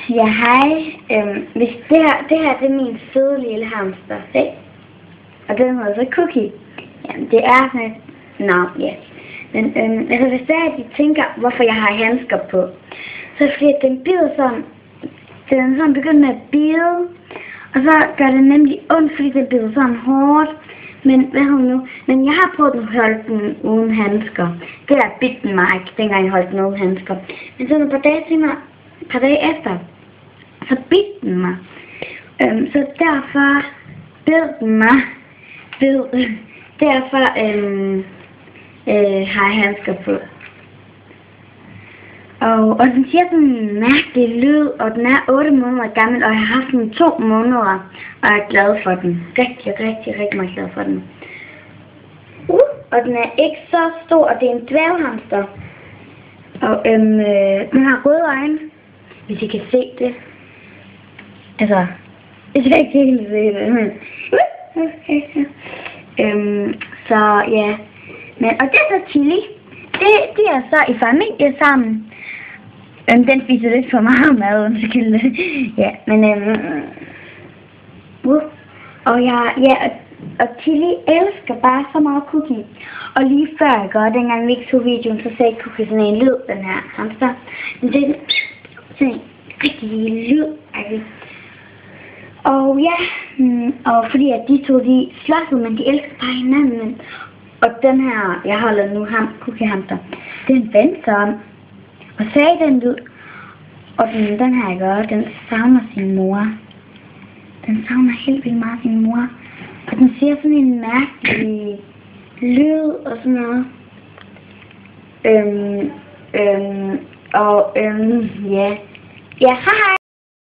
Ja, hej. Hvis det her det er min søde lille hamster, se. Og den hedder så Cookie. Jamen, det er sådan et navn, ja. Men altså, hvis det er, at de tænker, hvorfor jeg har handsker på, så er det fordi, at den bider sådan, den sådan begynder med at bide, og så gør det nemlig ondt, fordi den bider sådan hårdt. Men hvad har nu? Men jeg har prøvet at holde den uden handsker. Det der bit den mig ikke, dengang jeg holdt den uden handsker. Men så et par dage efter, så bit den mig. Så derfor bed den mig. Derfor har jeg handsker på. Og den siger sådan en mærkelig lyd, og den er 8 måneder gammel, og jeg har haft den 2 måneder, og jeg er glad for den. Rigtig meget glad for den. Og den er ikke så stor, og det er en dværghamster. Og den har røde øjne, hvis I kan se det. Altså, hvis I ikke kan se det. Så ja. Men, og det er så Chili. De er så i familie sammen. Den spiser lidt for meget mad, undskyld. Ja, men og Chili elsker bare så meget Cookie. Og lige før jeg gør, dengang vi ikke tog videoen, så sagde Cookie sådan en lyd, den her hamster. Men det er sådan en rigtig lille lyd. Og ja, og fordi at de to, de slåsede, men de elsker bare hinanden. Og den her, jeg holder nu, Cookie hamster, den vendte sig om og sagde den lyd. Og den her, jeg gør, den savner sin mor. Den savner helt vildt meget sin mor. Og den siger sådan en mærkelig lyd og sådan noget. Ja. Ja, hej.